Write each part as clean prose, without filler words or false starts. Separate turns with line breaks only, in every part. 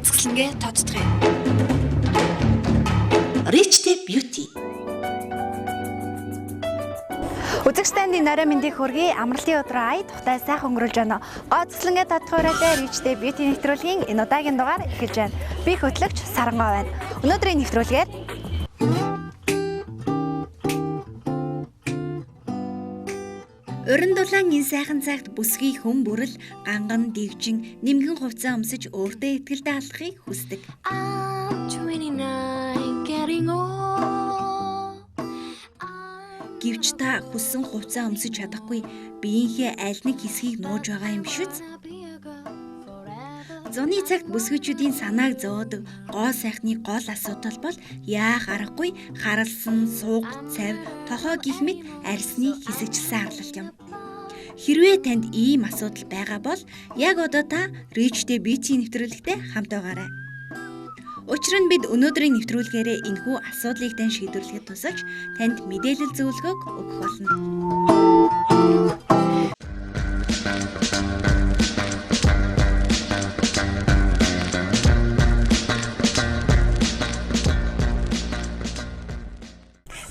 Ууцгалангээ тодтгоё. Rich Beauty.
Үзэгчдэнд нарийн мэндийг хүргэе. Амралтын өдрөө ая тухтай сайхан өнгөрүүлж байна. Ооцлонгээ тодтгоорой Rich Beauty нэвтрүүлгийн энэ удаагийн дугаар эхэлж байна. Би хөтлөгч Сарангой байна. Өнөөдрийн нэвтрүүлгээр уран дулаан энэ сайхан цагт бүсгүй хүн бүрэл ганган дэгжин нэмгэн хувцас өмсөж өөртөө ихтгэлтэй алхахыг хүсдэг. Гэвч та хүссэн хувцас өмсөж чадахгүй биеийнхээ аль нэг хэсгийг нууж байгаа юм биш үү? Зуны цагт бүсгүйчүүдийн санааг зовоодог гоо сайхны гол асуудал бол яах аргагүй харалсан, сууг, цав, тохоо гэх мэт арьсны хэсэгчлсэн харлалт юм. Хэрвээ танд ийм асуудал байгаа бол яг одоо та Rich Beauty нэвтрүүлэгтэй хамт байгаарай. Учир нь бид өнөөдрийн нэвтрүүлгээрээ энэхүү асуудлыг тань шийдвэрлэхэд тусалж танд мэдээлэл зөвлөгөөг өгөх болно.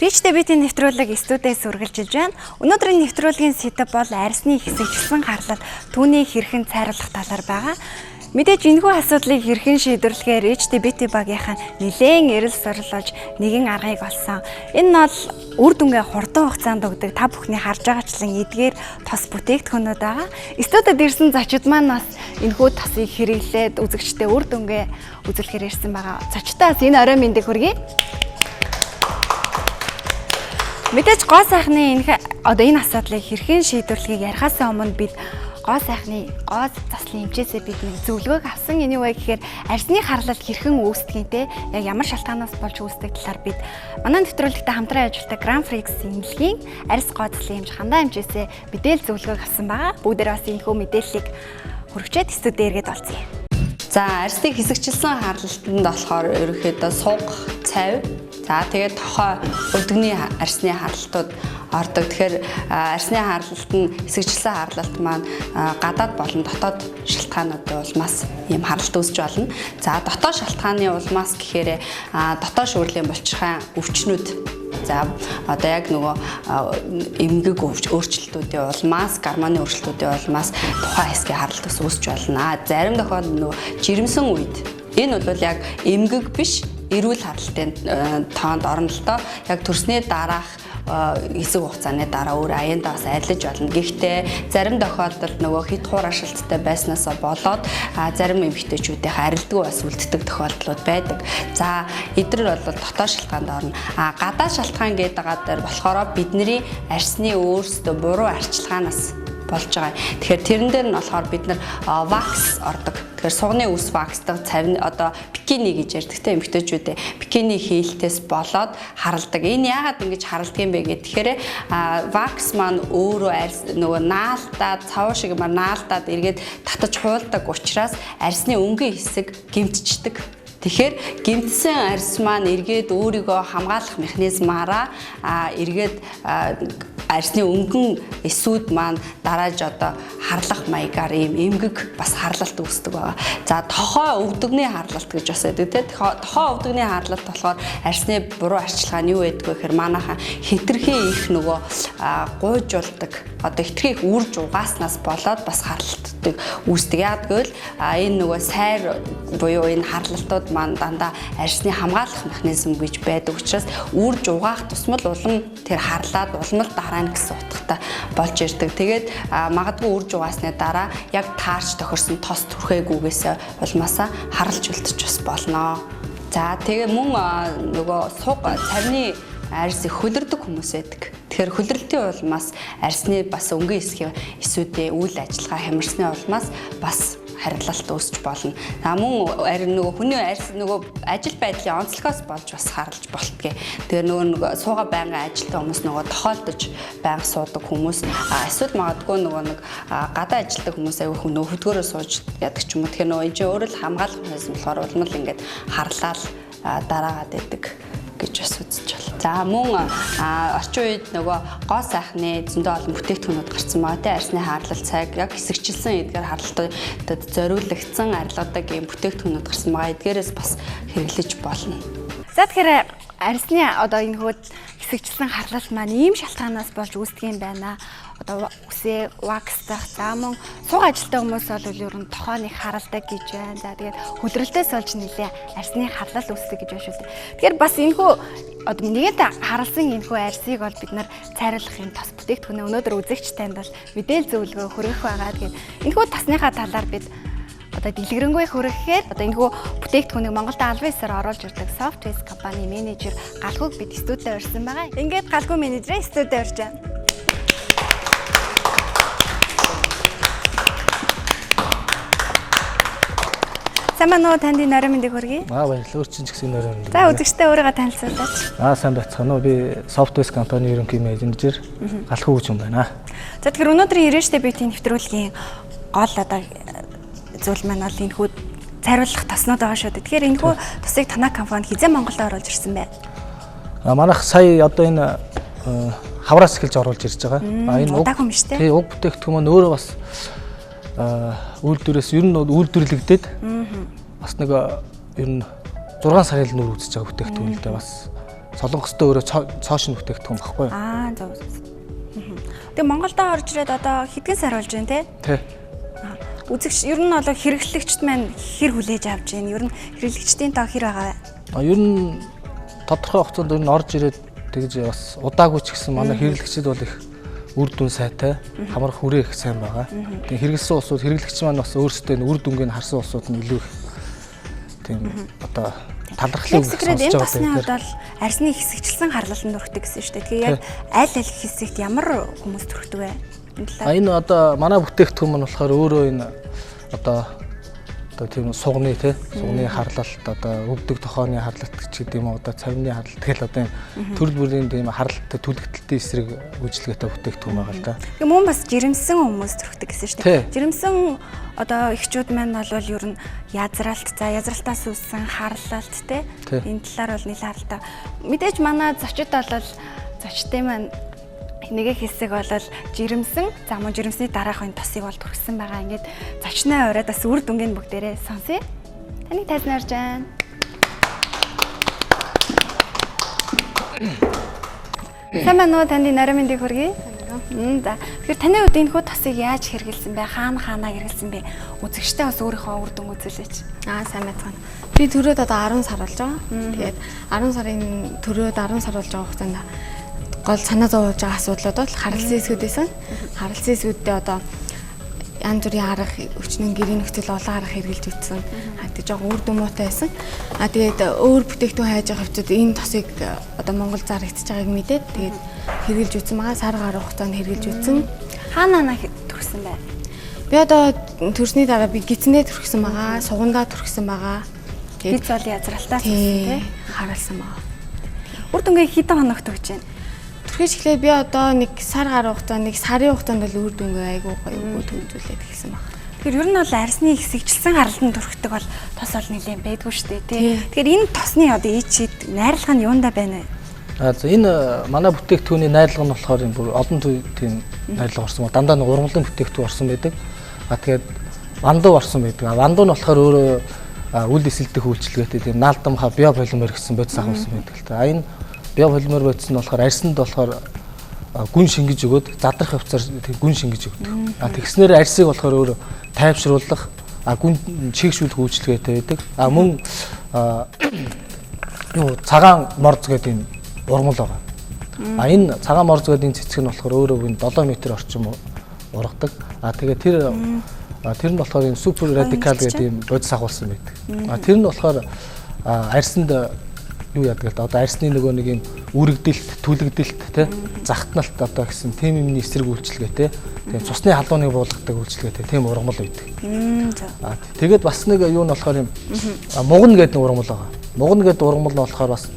Rich Beauty нэвтрүүлэг студиэс үргэлжилж байна. Өнөөдрийн нэвтрүүлгийн сэдэв бол арьсны хэсэгчлсэн харлал түүнийг хэрхэн цайруулах талаар байгаа. Мэдээж энэхүү асуудлыг хэрхэн шийдвэрлэхээр Rich Beauty багийнхан нэлээд эрэл сурлуулж нэгэн аргыг олсон. Энэ нь бол үр дүнгээ хурдан хугацаанд өгдөг та бүхний харж байгаачлан эдгээр тос бүтээгдэхүүнүүд байгаа. Студид ирсэн зочид маань бас энэхүү тосыг хэрэглээд үзэгчдэд үр дүнгээ үзүүлэхээр ирсэн байгаа. Зочдоос энэ орой мэндийг хүргэе. Мэдээж гоо сайхны энэ асуудлыг хэрхэн шийдвэрлэхийг ярихаас өмнө бид гоо сайхны гоо заслын эмчээсээ бид нэг зөвлөгөөг авсан. Энэ юу вэ гэхээр арьсны харлал хэрхэн үүсдгийг яг ямар шалтгаанаас болж үүсдэг талаар бид манай нэвтрүүлэгтээ хамтран ажилладаг Grand Prix эмнэлгийн арьс гоо заслын эмч Хандаа эмчээсээ мэдээлэл зөвлөгөөг авсан байгаа. Бүгдээр бас энэхүү мэдээллийг хүргэчээд студид эргээд олцъё.
За арьсны хэсэгчлсэн харлалтанд болохоор ерөнхийдөө сууг, цав, за тэгээд тохоо өдгөний арьсны харлалтууд ордог. Тэгэхээр арьсны харлалт нь хэсэгчлсэн харлалт маань гадаад болон дотоод шалтгаануудын улмаас ийм харлалт үүсч болно. За дотоод шалтгааны улмаас гэхээр дотоод шүүрлийн булчирхайн өвчнүүд, за одоо яг нөгөө эмгэг өөрчлөлтүүдийн улмаас, гормоны өөрчлөлтүүдийн улмаас тухайн хэсгийн харлалт үүсч болно. Зарим тохиолдолд нөгөө жирэмсэн үед энэ бол яг эмгэг биш, эрүүл харлалтын тоонд орно л доо. Яг төрсний дараах хэсэг хугацааны дараа өөр аяндаа бас арилж болно. Гэхдээ зарим тохиолдолд нөгөө хит хуур ашиглалттай байснаасаа болоод зарим эмэгтэйчүүдийн арилдгүй бас үлддэг тохиолдлууд байдаг. За эдгээр бол дотоод шалтгаанд орно. Гадаад шалтгаан гэдэг байгаа дээр болохоор бидний арьсны өөрсдөө буруу арчилгаанаас болж байгаа. Тэгэхээр тэрэн дээр нь болохоор бид нар вакс ордог. Тэгэхээр сугны үс ваксдаг, цавны одоо бикини гэж ярьдаг те эмэгтэйчүүдээ бикини хийлтээс болоод харалдаг. Энэ яагаад ингэж харалдаг юм бэ гэхээр вакс маань өөрөө арьс нөгөө наалтаад цав шиг маар наалтаад эргээд татаж хуулдаг учраас арьсны өнгөн хэсэг гэмтчихдэг. Тэгэхээр гэмтсэн арьс маань эргээд өөрийгөө хамгаалах механизмаараа эргээд арьсны өнгөн эсүүд маань дарааж одоо харлах маягаар ийм эмгэг бас харлалт үүсдэг байгаа. За тохоо өвдөгний харлалт гэж бас байдаг тийм. Тохоо өвдөгний харлалт болохоор арьсны буруу арчилгаа нь юу байдаг вэ гэхээр манайхан хитрхи их нөгөө гуйжулдаг одоо хитрхи их үрж угааснаас болоод бас харлалтыг үүсдэг. Яг гэвэл энэ нөгөө сайр буюу энэ харлалтууд маань дандаа арьсны хамгаалах механизм гэж байдаг учраас үрж угаах тусмал улам тэр харлаад улам л дараа нь гэсэн утгатай болж ирдэг. Тэгээд магадгүй үрж угаасны дараа яг таарч тохирсон тос түрхээгүйгээс улмаасаа харалж үлдчих бас болно. За тэгээ мөн нөгөө суг цавны арьс их хөлөрдөг хүмүүс байдаг. Тэгэхээр хөлрөлтийн улмаас арьсны бас өнгөн хэсгийн эсүүдийн үйл ажиллагаа хямрсны улмаас бас харилцалт үүсч болно. Мөн харин нөгөө хүний арьс нөгөө ажил байдлын онцлогоос болж бас харалж болтгий. Тэгээ нөгөө сууга байнгын ажилтан хүмүүс нөгөө тохиолдож байнга суудаг хүмүүс эсвэл магадгүй нөгөө нэг гадаа ажилтдаг хүмүүс аягүй хүн нөгөө хөдгөөрөө сууж яадаг ч юм уу. Тэгэхээр нөгөө энэ өөрөө л хамгаалах механизм болохоор улмал ингээд харлал дараагаад байдаг гэж бас үзэж байна. За мөн орчин үед нөгөө гоо сайхны зөндөө олон бүтээгдэхүүнүүд гарсан байгаа тийм арсны харлал цаг яг хэсэгчилсэн эдгээр харлалтад зориулагдсан арилгадаг ийм бүтээгдэхүүнүүд гарсан байгаа. Эдгээрээс бас хэрэглэж болно.
За тэгэхээр арсны одоо энэ хүүд хэсэгчилсэн харлалт маань ийм шалтгаанаас болж үүсдэг юм байна. Одоо үсээ ваксдах заамун суг ажилтай хүмүүс бол ер нь тохооны харалдаг гэж байна. За тэгээд хөлрөлтөөс болж нэлээ арсны харлал үүсдэг гэж байна шүү дээ. Тэгэхээр бас энэхүү одоо нэгэд харалсан энэхүү арсыг бол бид нар цайруулах юм тос бүтээгдэхүүнээ өнөөдөр үзэгч танд бол мэдээлэл зөвлөгөө хүргэх байгаа. Тэгээд энэхүү тосныхаа талаар бид одоо дэлгэрэнгүй хүргэхээр одоо энэхүү бүтээгдэхүүнийг Монголд албан ёсоор оруулж ирдэг Softways компани менежер Галгүйг бид студид урьсан байгаа. Ингээд Галгүй менежерээ студид урьж байна. Самано танд нарийн мэндийг хүргэе.
Баярлалаа. Өөрчн ч гэсэн нарийн мэндийг.
За үзэгчтэй өөрийгөө танилцуулаач.
Сайн байцгаана уу. Би Softways компани ерөнхий менежер Галгүй гэж юм байна.
За тэгэхээр өнөөдрийн ирээштэй биетийн нэвтрүүлгийн гол одоо зүйл маань бол энэхүү цайруулах тоснууд байгаа шүү дээ. Тэгэхээр энэхүү тосыг танай компани хизээ Монголд оруулж ирсэн бэ?
Манайх сая одоо энэ хавраас эхэлж оруулж ирж байгаа.
Энэ удаагүй юм шүү дээ.
Тий, уг бүтээгдэхүүн маань өөрөө бас үйлдвэрээс ер нь үйлдвэрлэгдээд бас нэг ер нь 6 сарын л нүүр үзэж байгаа бүтээгдэхүүн л дээ бас Солонгостой өөрөө цоошин бүтээгдэхүүн баггүй.
Зөв. Тэгээ Монголд орж ирээд одоо хэдхэн сар болж байна те?
Тий.
Үзэгч ер нь бол хэрэглэгчд маань хэр хүлээж авч байна? Ер нь хэрэглэгчдийн тоо хэр байгаа вэ?
Ер нь тодорхой хугацаанд ер нь орж ирээд тэгж бас удаагүй ч гэсэн манай хэрэглэгчид бол их үр дүн сайтай, хамрах хүрээ их сайн байгаа. Тэгээ хэрэглэсэн улсууд хэрэглэгч маань бас өөрсдөө үр дүнгийг харсан улсууд нь илүү их тийм одоо талархлыг
өгсөн. Энэ тосны хувьд бол арсны хэсэгчилсэн харлалтанд өргөдөг гэсэн шүү дээ. Тэгээ яг аль хэсэгт ямар хүмүүс төрөгдөг вэ?
Энэ одоо манай бүтээгдэхүүн маань болохоор өөрөө энэ одоо тийм сугны сугны харлалт одоо өвдөг тохооны харлалт ч гэдэг юм уу одоо цавны харлалт тэгэл одоо төрөл бүрийн тийм харлалттай түлэгдэлтийн эсрэг үйлчлэгээтэй бүтээгдэхүүн байгаа л да.
Тэгээ мөн бас жирэмсэн хүмүүс төрөгдөг гэсэн шүү дээ. Жирэмсэн одоо эхчүүд маань бол ер нь язралт язралтаас үүссэн харлалт энэ талаар бол нэлээд харалтай. Мэдээж манай зочид бол зочдын маань нэг хэсэг бол жирэмсэн мөн жирэмсний дараахын тосыг бол төрсөн байгаа. Ингээд зочны ороод бас үр дүнгийн бүгдээрээ сонсъё. Таныг тайзнарж байна. Самано таны нарийн мэндийг хүргэе. За. Тэгэхээр таны хувьд энэ хүү тосыг яаж хэрэгэлсэн бэ? Хаанаа хэрэгэлсэн бэ? Үзэгчтэй бас өөрийнхөө үр дүн үзүүлээч.
Сайн байцгаана. Би төрөөд одоо 10 сар болж байгаа. Тэгээд 10 сарын төрөөд 10 сар болж байгаа хугацаанд гол санаа зовж байгаа асуудлууд бол харалцсан хэсгүүд байсан. Харалцсан хэсгүүддээ одоо янз бүрийн арга өчнөн гэрийн нөхцөл олон арга хэрэгжилж үтсэн. Тэг жоохон үр дүн муутай байсан. Тэгээд өөр бүтээгдэхүүн хайж байгаа хөвчөд энэ тосыг одоо Монгол зарагдчихж байгааг мэдээд тэгээд хэрэгжилж үтсэн байгаа. Сар гаруй хугацаанд хэрэгжилж үтсэн.
Хаанаа төрсөн бэ?
Би одоо төрсний дараа би гидсэндээ төрсөн байгаа. Сугандаа төрсөн байгаа.
Гидс бол язралтаас төрсөн
харалсан байгаа.
Үр дүнгээ хэдэн хоногт өгч байна?
Түрхэж эхлээ би одоо нэг сар гаруй хугацаанд нэг сарын хугацаанд бол үр дүнгээ айгүй гоё төвлөлээд хэлсэн байна.
Тэгэхээр ер нь бол арсны хэсэгчилсэн харалтанд төрөхдөг бол тос бол нэлээд байдгүй шүү дээ тий. Тэгэхээр энэ тосны одоо ичид найрлага нь юундаа байна вэ?
За энэ манай бүтээгдэхүүний найрлага нь болохоор энэ бүр олон тийм найрлага орсон ба дандаа нэг ургамлын бүтээгдэхүүн орсон байдаг. Тэгээд вандуу орсон байдаг. Вандуу нь болохоор өөрөө үл эсэлдэх үйлчилгээтэй тийм наалдамха биополимер гэсэн бодис агуулсан байдаг л та. Энэ биополимер бодис нь болохоор арсанд болохоор гүн шингэж өгөөд задрах хавцаар тийм гүн шингэж өгдөг. Тэгснээр арсыг болохоор өөрөө тайвшруулах гүн чигшүүлэх үйлчилгээтэй байдаг. Мөн цагаан морз гэдэг энэ ургамал байгаа. Энэ цагаан морз гэдэг энэ цэцэг нь болохоор өөрөө 7 м орчим ургадаг. Тэгээд тэр нь болохоор энэ супер радикал гэдэг юм бодис агуулсан байдаг. Тэр нь болохоор арсанд юу яадаг л одоо арсны нөгөө нэг юм үрэгдэлт, түлэгдэлт захтналт одоо гэсэн тийм юмний эсрэг үйлчилгээтэй. Тэгээд цусны халууныг буулгадаг үйлчилгээтэй тийм ургамал байдаг. Тэгээд бас нэг юу нь болохоор юм муган гэдэг ургамал байгаа. Муган гэдэг ургамал нь болохоор бас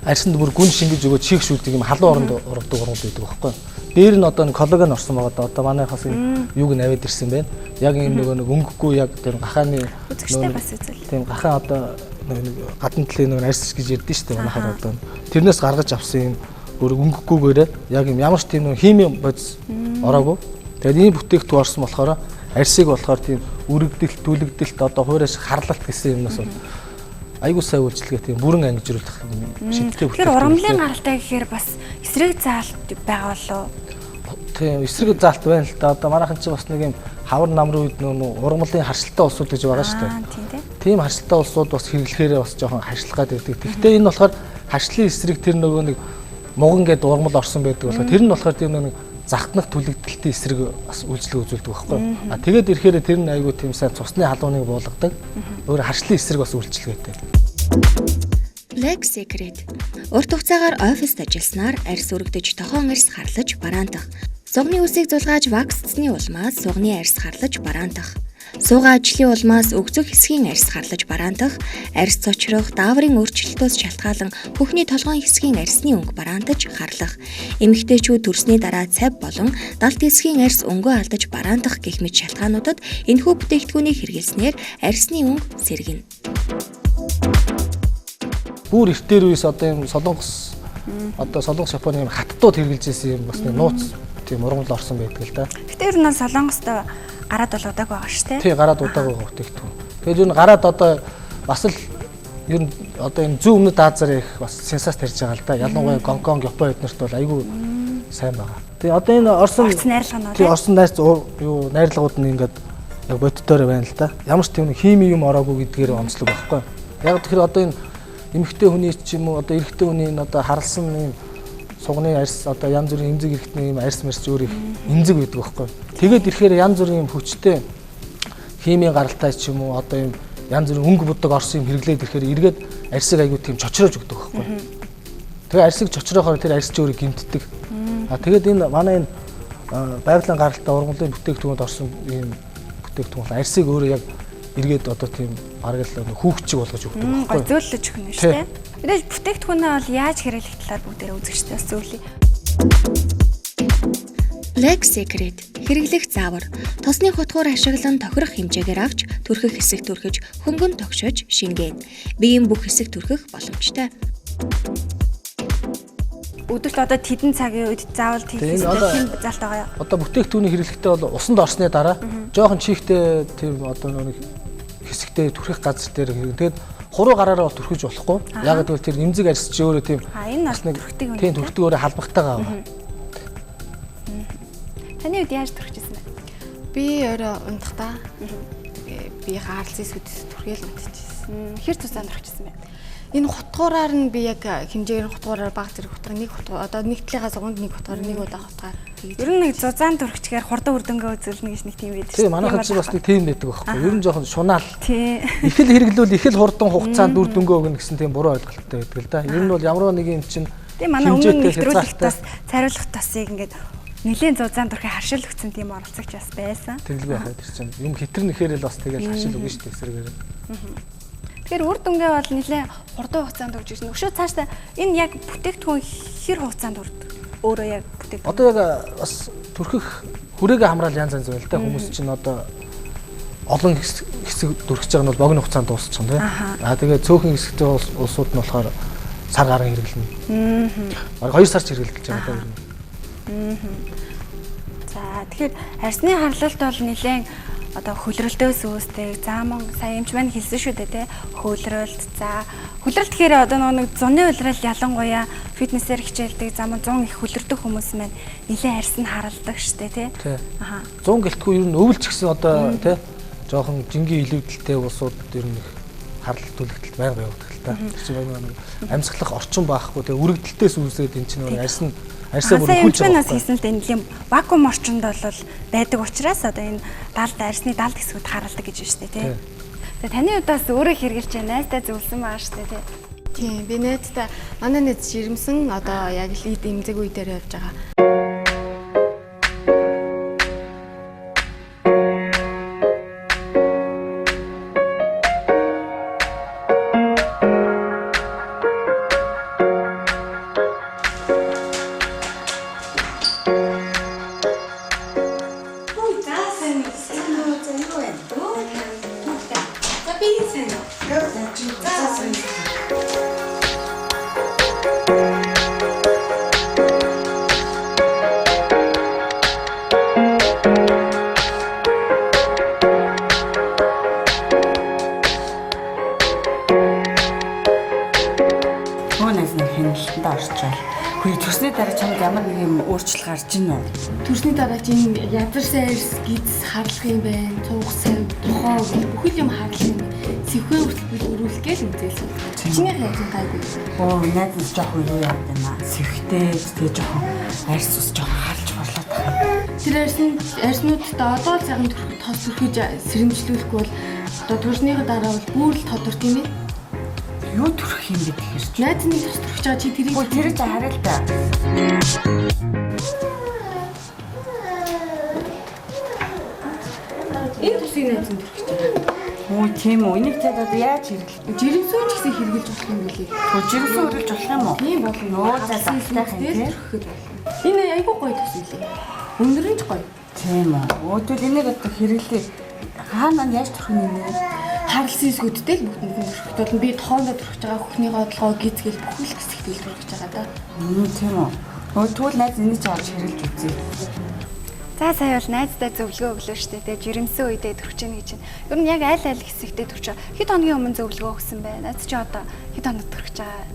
арсанд бүр гүн шингэж өгөө чигшүүлдэг юм халуун оронд ургадаг ургамал байдаг байхгүй юу? Дээр нь одоо нэг коллаген орсон байгаа. Одоо манайхаас юуг навид ирсэн байна. Яг энэ нөгөө нэг өнгөгүй яг тэр гахааны
үзэгчтэй бас үзэл.
Тийм гахаан одоо гадна талын нэг арьс гэж ярьдэн шүү дээ манайхаар одоо. Тэрнээс гаргаж авсан юм өөр өнгөггүйгээр яг юм ямар ч тийм нэг хими бодис ороогүй. Тэгээд ийм бүтээгдэхүүн орсон болохоор арьсыг болохоор тийм үрэгдэлт, түлэгдэлт одоо хуурайш харлалт гэсэн юмнаас айгуу сайн үйлчлэгээ тийм бүрэн ангижруулах шийдтэй бүтээгдэхүүн.
Тэгэхээр ургамлын гаралтай гэхээр бас эсрэг заалт байгаа болоо.
Тийм эсрэг заалт байна л да. Одоо манайхан чи бас нэг юм хавар намрын үед нөө ургамлын харшилтай улсууд гэж байгаа шүү дээ. Тийм харшилтай улсууд бас хэрэглэхээрээ бас жоохон харшлах гад байдаг. Гэхдээ энэ болохоор харшлын эсрэг тэр нөгөө нэг муган гэдэг ургамал орсон байдаг болохоор тэр нь болохоор тийм нэг захтнах түлэгдэлтийн эсрэг бас үйлчлэг үзүүлдэг байхгүй. А тэгээд ирэхээр тэр нь айгүй тийм сайн цусны халууныг буулгадаг. Өөр харшлын эсрэг бас үйлчлэгээтэй.
Leg Secret. Урт хугацаагаар оффист ажилласнаар арьс өргөдөж тохон арьс харлаж бараандах. Сугны үсийг зулгааж ваксцны улмаас сугны арьс харлаж бараандах. Суугаа ажлын улмаас өгзөх хэсгийн арьс харлаж бараандах, арьс цочрох, дааврын өөрчлөлтөөс шалтгаалan хөхний толгойн хэсгийн арьсны өнгө бараандаж харлах. Эмэгтэйчүүд төрсний дараа цав болон далд хэсгийн арьс өнгөө алдаж бараандах гэх мэт шалтгаануудад энэхүү бүтээгдэхүүнийг хэрэглэснээр арьсны өнгө сэргэнэ.
Бүр эртээр үес одоо юм солонгос Японы юм хаттууд хэрэгжилж ирсэн юм бас нэг нууц тийм ургамал орсон байдаг л да.
Гэтэ ер нь солонгостой гараад болоодаг байгаа шүү дээ.
Тий гараад удааг байгаа бүтээгдэхүүн. Тэгээд ер нь гараад одоо бас л ер нь одоо энэ зүүн өмнөд Азаар их бас сенсац тарьж байгаа л да. Ялангуяа Гонконг, Япон эднэрт бол айгүй сайн байгаа. Тэгээд одоо энэ Орсын
найрлагууд
тий Орсын юу найрлагууд нь ингээд яг боддоор байна л да. Ямар ч тийм хими юм ороогүй гэдгээр онцлог байхгүй. Яг тэгэхээр одоо энэ эмэгтэй хүний ч юм уу одоо эрэгтэй хүний энэ одоо харлсан юм сугны арьс одоо янз бүрийн эмзэг эрэгтний юм арьс мэрс өөр их эмзэг байдаг байхгүй. Тэгээд ирэхээр янз бүрийн юм хүчтэй химийн гаралтай ч юм уу одоо юм янз бүрийн өнгө будаг орсон юм хэрэглээд ирэхээр эргээд арьсыг айгуу тийм чочроож өгдөг байхгүй. Тэгээ арьсыг чочроохоор тэр арьс ч өөрөө гимтдэг. А тэгээд энэ манай энэ байгалийн гаралтай ургамлын бүтээгдэхүүнд орсон юм бүтээгдэхүүн арьсыг өөрөө яг эргээд одоо тийм бараг л хүүхчиг болгож өгдөг байхгүй.
Гой зөөлөж өгнө шүү дээ. Мэдээж бүтээгдэхүүнээ бол яаж хэрэглэх талаар бүгдээрээ үзэгчтэй бас зөвлөе.
Leg Secret. Хэрэглэх заавар. Тосны хутгуур ашиглан тохирох хэмжээгээр авч түрхэх хэсэг түрхэж, хөнгөн тогшож шингээн. Биеийн бүх хэсэг түрхэх боломжтой.
Өдөрт одоо тэдэн цагийн үед заавал тийм залт байгаа.
Одоо бүтээгдэхүүний хэрэглэхдээ бол усанд орсны дараа жоохон чихтэй тийм одоо нэг хэсэгтэй түрхэх газар дээр тэгээд хуруу гараараа бол түрхэж болохгүй. Яг гэвэл тэр эмзэг арьс чи өөрөө тийм
бас нэг түрхдэг юм.
Тийм түрхдэг өөрөө халбахтайгаа байна.
Таны үед яаж түрхчихсэн бэ?
Би өөрөө унтахдаа би хаалцын сүдэс түрхэл унтчихсэн.
Хэр цусаанд түрхчихсэн бэ?
Энэ хутгуураар нь би яг хэмжээгээр хутгуураар баг зэрэг хутгаар нэг хутгаар одоо нэг талынхаа суганд нэг хутгаар нэг удаа хутгаар тэгж.
Ер нь нэг зузаан түрхчихээр хурдан үрдэнгөө үзүүлнэ гэж нэг тийм байдаг шүү.
Тийм манайхан ч бас нэг тийм байдаг байхгүй. Ер нь жоохон шунаал.
Тийм.
Их л хэрэглүүл их л хурдан хугацаанд үрдэнгөө өгнө гэсэн тийм буруу ойлголттой байдаг л да. Ер нь бол ямар нэг юм чинь
тийм манай өмнө нэвтрүүлэгтээс цариулах тасыг ингээд нэлийн зузаан түрхий харшил өгсөн тийм оролцогч бас байсан.
Тэгэлгүй яхаа тэр чинь юм хитрэн нэхэрэл бас тэгэл харшил өгнө шүү дээ эсрэгээр.
Тэгэхээр үр дүнгээ бол нэлээд хурдан хугацаанд өгч ирсэн. Өшөө цаашдаа энэ яг бүтээгдэхүүн хэр хугацаанд урд өөрөө яг бүтээгдэхүүн.
Одоо яг бас түрхэх хүрээгээ хамраал янз янз байл та хүмүүс чинь одоо олон хэсэг дүрхэж байгаа нь бол богино хугацаанд дуусчихсан тийм. Тэгээд цөөхөн хэсэгтэй улсууд нь болохоор сар гарan хэрэглэнэ. Бараг 2 сар ч хэрэглэж байгаа даа.
За тэгэхээр арьсны харлалт бол нэлээд одоо хөлрөлтөөс үүсдэг. За мөн сая эмч маань хэлсэн шүү дээ тий. Хөлрөлт. За хөлрөлт гэхээр одоо нэг зуны улирал ялангуяа фитнесээр хичээлдэг. За мөн 100 их хөлрөдөг хүмүүс маань нэлээд арьс нь харалдаг шүү дээ тий.
100 гэлтгүй ер нь өвөлч гэсэн одоо тий жоохон жингийн илүүдэлтэй улсууд ер нь харлалт төлөгдөлт байнга явагддаг л та. Тэр чинь нэг амьсгалах орчин байхгүй тий үргэлжлэлтээс үүсээд эн чинь арьс нь арьсаа бүр хүлж байгаа.
Нас хийсэн л дээ нэлийн вакуум орчинд бол байдаг учраас одоо энэ далд арьсны далд хэсгүүд харалдаг гэж байна шүү дээ тий. Тэгээ таны удаас өөрөө хэрэгжилж байна найзтай зөвлөсөн байгаа шүү дээ тий.
Тийм би найзтай манай найз жирэмсэн одоо яг л эд эмзэг үе дээр явж байгаа.
Хөөе төрсний дараа чамд ямар нэг юм өөрчлөлт гарч ийн үү?
Төрсний дараа чинь ядарсан арьс гиз харлах юм байна. Цуг сав, тухайн бүхэл юм харлах юм. Сэвхэн хүртэл өрүүлэх гээл үзээлсэн. Чиний хайрын гайгүй.
Оо найз нь жоохон юу яа гэнэ. Сэвхтэй тэгээ жоохон арьс ус жоохон харж борлоо та.
Тэр арьснуудтай одоо л цагаан төрөх тос төрхөж сэрэмжлүүлэхгүй бол одоо төрсний дараа бол бүр л тодорт юм ээ.
Юу төрөх юм бэ тэгэхээр?
Найз нэг тос төрөх чага чи тэрийг
Тэр ч хараа л та.
энэ тусыг найз нь төрөх чага.
Оо тийм үү. Энийг цаад одоо яаж хэрэглэх?
Жирэмсүү ч гэсэн хэрэгжилж болох юм билий.
Жирэмсэн өрүүлж болох юм уу?
Тийм болно.
Нөө за завтайх юм тийм.
Энэ айгүй гоё тус үлээ. Өндөр нь ч гоё.
Тийм үү. Өөдөл энийг одоо хэрэглэе. Хаана яаж төрөх юм бэ?
Харалсан эсгүүдтэй л бүгдэнд нь төрөх тул би тохоондоо төрөх байгаа хөхнийгөө одлогоо гизгээл бүхэл хэсэгтэл төрөх байгаа да.
Тийм үү. Тэгвэл найз энийг ч авч хэрэглэж үзье.
За сая бол найздаа зөвлөгөө өглөө штэ. Тэгээ жирэмсэн үедээ төрөх чинь гэж чинь. Ер нь яг аль хэсэгтээ төрч байгаа. Хэд хоногийн өмнө зөвлөгөө өгсөн бэ? Найз чи одоо хэд хоног төрөх гэж байгаа?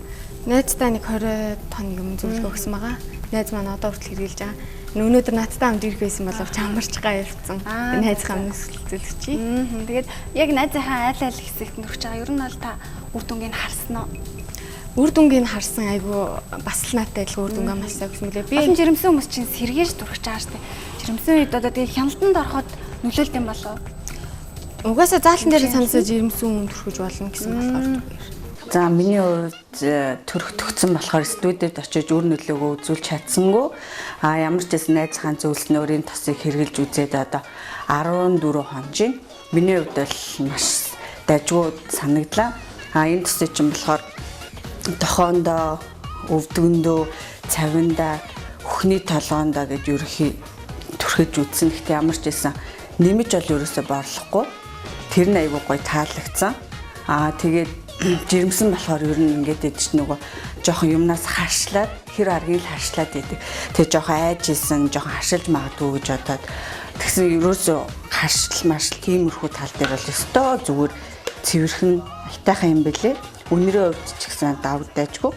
Найздаа нэг 20 хоногийн өмнө зөвлөгөө өгсөн байгаа. Найз маань одоо хүртэл хэрэгжилж байгаа. Өнөөдөр надтай хамт ирэх байсан боловч хамарч байгаа явцсан. Энэ хайцхан өмнөс зөвлөчий.
Тэгээд яг найзынхаа аль хэсэгт төрөх гэж байгаа. Ер нь бол та үр дүнгийг харсан уу?
Үр дүнгийг харсан айгу бас л надтай адилхан үр дүнгээ маш сайн гэсэн мөлий. Би
олон жирэмсэн хүмүүс чинь сэргээж төрөх гэж байгаа штэ. Жирэмсэн үед одоо тэгээ хяналтанд ороход нөлөөлт юм болов.
Угаасаа заалтан дээр санасаа жирэмсэн хүн төрөхөж болно гэсэн болохоор.
За миний хувьд төрөх төгсөн болохоор студид очиж үр нөлөөгөө үзүүлж чадсангүй. Ямар ч гэсэн найз хаан зөвлснөөрийн тосыг хэрэгжилж үзээд одоо 14 хоног. Миний хувьд бол маш дажгүй санагдлаа. Энэ тосыг чинь болохоор тохоондоо, өвдгөндөө, цавиндаа, хөхний толгоондоо гэж ерөхий төрхөж үзсэн. Гэхдээ ямар ч байсан нэмж бол ерөөсөө борлохгүй. Тэр нь айгүй гоё таалагдсан. Тэгээд жирэмсэн болохоор ер нь ингээд дэдэж нөгөө жоохон юмнаас харшлаад хэр аргийг л харшлаад идэг. Тэгээ жоохон айж исэн, жоохон хашилж магадгүй гэж бодоод тэгсэн ерөөсөө харшил маршил тиймэрхүү тал дээр бол өстой зүгээр цэвэрхэн айтайхан юм бэлээ. Өнөрөө өвдөж ч гэсэн давдажгүй.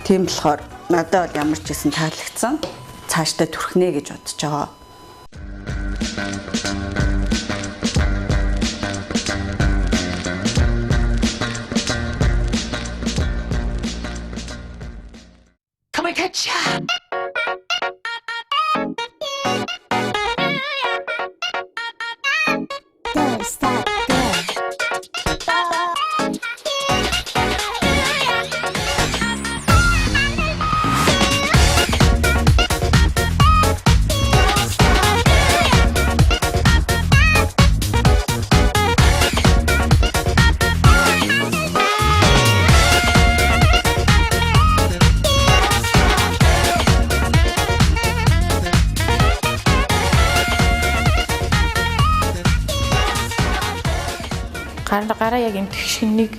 Тийм болохоор надад бол ямар ч гэсэн таалагдсан. Цаашдаа түрхнэ гэж бодож байгаа.
Гараа яг юм тэгшнийг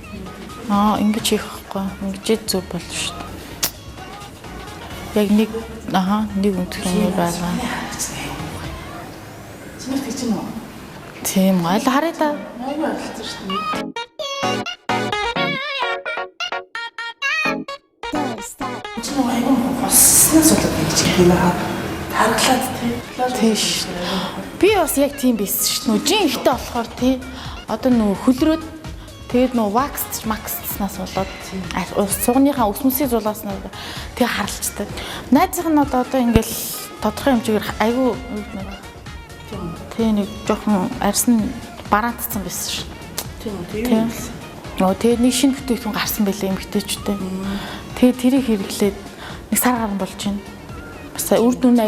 ингэж хийх байхгүй. Ингэж зөв болно шүү дээ. Яг нэг өнтгөх юм байгаа.
Чиний гэж юм уу?
Тийм аль хараа та.
Айгүй ойлцсон шүү дээ. Чиний айгүй хоснос болоод гэж юм аа. Тараглаад
Тийш. Би бас яг тийм байсан шүү дээ. Жин ихтэй болохоор тий. Одоо нөгөө хөлрөөд тэгээд нөгөө макснаас болоод сугныхаа өсмөсийг зулааснаа тэг харалцдаг. Найзынх нь одоо ингээл тодорхой хэмжээгээр айгүй нэг жоохон арьс нь бараантсан байсан шүү. Тийм. Тэгээд нэг шинэ бүтээгдэхүүн гарсан байлээ эмэгтэйчтэй. Тэгээд тэрийг хэрэглээд нэг сар гарсан болж байна. Бас үр дүн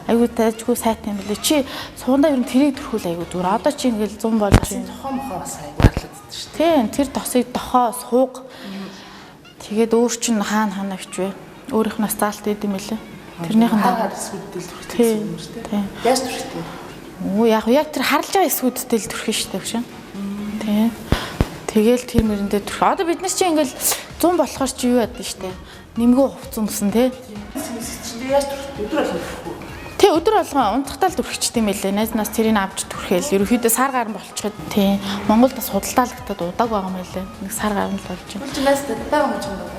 айгүй дайжгүй сайтай юм билээ. Чи суундаа ер нь тэрийг төрхүүл айгүй зүгээр. Одоо чи ингээл 100 болж байна.
Тохоо мохоо бас айгүй харлагддаг шүү.
Тийм, тэр тосыг дохоо сууг. Тэгээд өөр чин хаана авч вэ? Өөрийнх нь сталт идэм билээ. Тэрнийх нь
хагаар эсвүүдтэй л төрхтэй юм шүү дээ. Яаж төрхтэй?
Яг тэр харлаж байгаа эсвүүдтэй л төрөх шүү дээ гэж. Тийм. Тэгэл тэр мэрэндээ төрөх. Одоо биднес чи ингээл 100 болохоор чи юу яд нь шүү дээ. Нэмгөө хувцсан гэсэн тий.
Яаж төрөх? Өдөр болгох.
Тэ өдөр болгон унтахтаа л төрөхчтэй юм байлээ. Найзнаас тэрийг авч төрхөөл. Ерөнхийдөө сар гарan болчиход тий. Монголд бас худалдаалагдаад удааг байгаа юм байлээ. Нэг сар гарan л болж байна.
Чи найз татаа байгаа юм байна.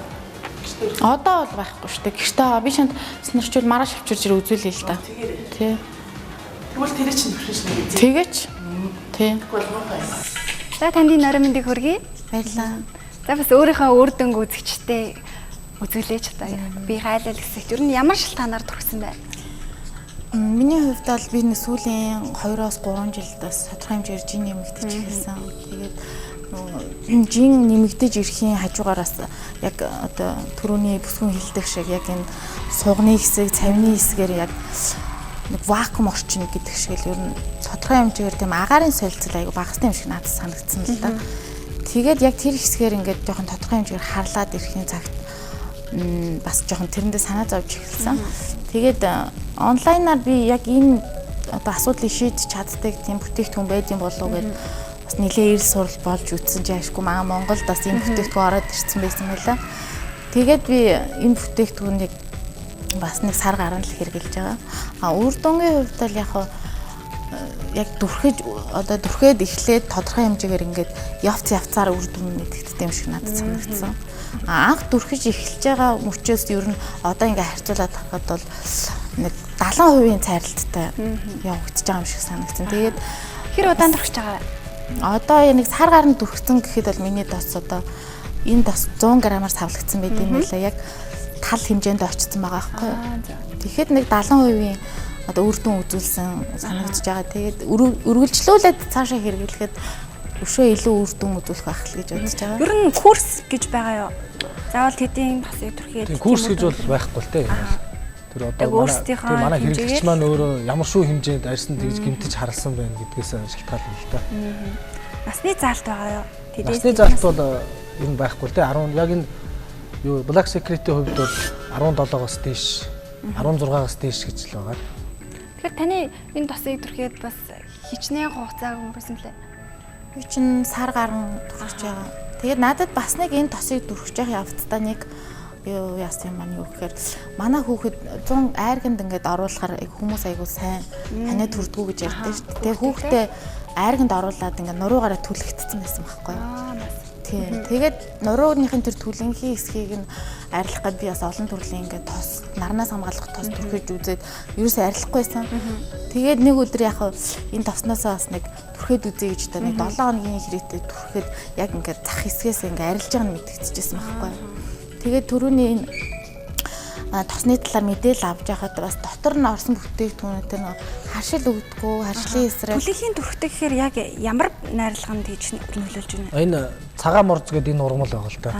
Одоо бол байхгүй шүү дээ. Гэртээ байгаа. Би шанд сонирчвал маргааш авчирж ир үзүүлээ л да. Тий.
Тэгвэл тэр чинь төвшөж нэг үзье.
Тэгээч. Тий.
За танд нойрон мэндийг хүргэе.
Баярлаа.
За бас өөрийнхөө үр дүнг үзэгчтэй үзүүлээч одоо би хайлал хэсэгт ер нь ямар шалтгаанаар төрсөн бэ?
Миний хувьд бол би нэг сүүлийн 2-3 жилд бас тодорхой хэмжээр жин нэмэгдэж ирсэн. Тэгээд жин нэмэгдэж ирэхийн хажуугаараас яг одоо түрүүний бүсгүн хилдэг шиг яг энэ сугны хэсэг, цавны хэсгээр яг нэг вакуум орчин гэдэг шиг л ер нь тодорхой хэмжээгээр тийм агаарын солилцол аяга багастай юм шиг надад санагдсан л да. Тэгээд яг тэр хэсгээр ингээд жоохон тодорхой хэмжээгээр харлаад ирэхийн цагт бас жоохон тэрэндээ санаа зовж эхэлсэн. Тэгээд онлайнаар би яг энэ одоо асуудлыг шийдэж чаддаг тийм бүтээгдэхүүн байдсан болов уу гэд бас нэлээ ил сурал болж үтсэн жаашгүй маа Монголд бас энэ бүтээгдэхүүн ороод ирсэн байсан байлаа. Тэгээд би энэ бүтээгдэхүүнийг бас нэг сар гарan л хэрэгжилж байгаа. Үр дүнгийн хувьд л яг дүрхээд эхлээд тодорхой хэмжээгээр ингээд явцаар үр дүн мэдэгддэг юм шиг надад санагдсан. Анх дүрхэж эхэлж байгаа мөчөөс ер нь одоо ингээд харьцуулаад харахад бол нэг 70% цайралттай явагдаж байгаа юм шиг санагдсан. Тэгээд
хэр удаан дүрхэж байгаа вэ?
Одоо нэг сар гарan дүрхсэн гэхэд бол миний дос одоо энэ дос 100 г-аар савлагдсан байт юм байлаа. Яг тал хэмжээнд очсон байгаа байхгүй юу. Тэгэхэд нэг 70% одоо үр дүн үзүүлсэн санагдаж байгаа. Тэгээд үргэлжлүүлээд цаашаа хэрэглэхэд өшөө илүү үр дүн үзүүлэх байх л гэж бодож байгаа.
Ер нь курс гэж байгаа юу? Заавал тэдийн тосыг түрхээд
курс гэж бол байхгүй л те. Тэр одоо манай хэрэглэгч маань өөрөө ямар шүү хэмжээнд арьсанд тэгж гэмтэж харалсан байна гэдгээс шалтгаална л та.
Насны заалт байгаа юу?
Насны заалт бол ер нь байхгүй л те. 10 яг энэ юу Black Secret-ийн хувьд бол 17-оос дээш 16-аас дээш гэж л байгаа.
Тэгэхээр таны энэ тосыг түрхээд бас хичнээн хугацааг өнгөрсөн лээ.
Би чинь сар гарan түрхэж байгаа. Тэгээд надад бас нэг энэ тосыг түрхэж явах явцдаа нэг юу яасан юм маань юу гэхээр манай хүүхэд 100 айрганд ингээд оруулахаар хүмүүс айгуу сайн ханаа төрдгүү гэж ярьдээ шүү дээ. Тэгээд хүүхдээ айрганд оруулаад ингээд нуруугаараа түлхэгдсэн байсан байхгүй юу? Тийм. Тэгээд нурууныхын тэр түлэнхийн хэсгийг нь арилах гээд би бас олон төрлийн ингээд тос нарнаас хамгаалах тос түрхэж үзээд ерөөсөө арилахгүйсэн. Тэгээд нэг өдөр яг энэ тосноосоо бас нэг түрхээд үзье гэж та нэг 7 хоногийн хэрэгтэй түрхээд яг ингээд зах хэсгээс ингээд арилж байгаа нь мэдчихсэн байхгүй юу. Тэгээд түрүүний энэ тосны талаар мэдээлэл авч яхад бас дотор нь орсон бүтээгдэхүүнүүд нь харшил өгдөггүй, харшлын эсрэг.
Түлэхийн түрхдэг гэхээр яг ямар найрлаганд хийж нөлөөлж байна?
Энэ цагаан морз гэдэг энэ ургамал байгаа л да.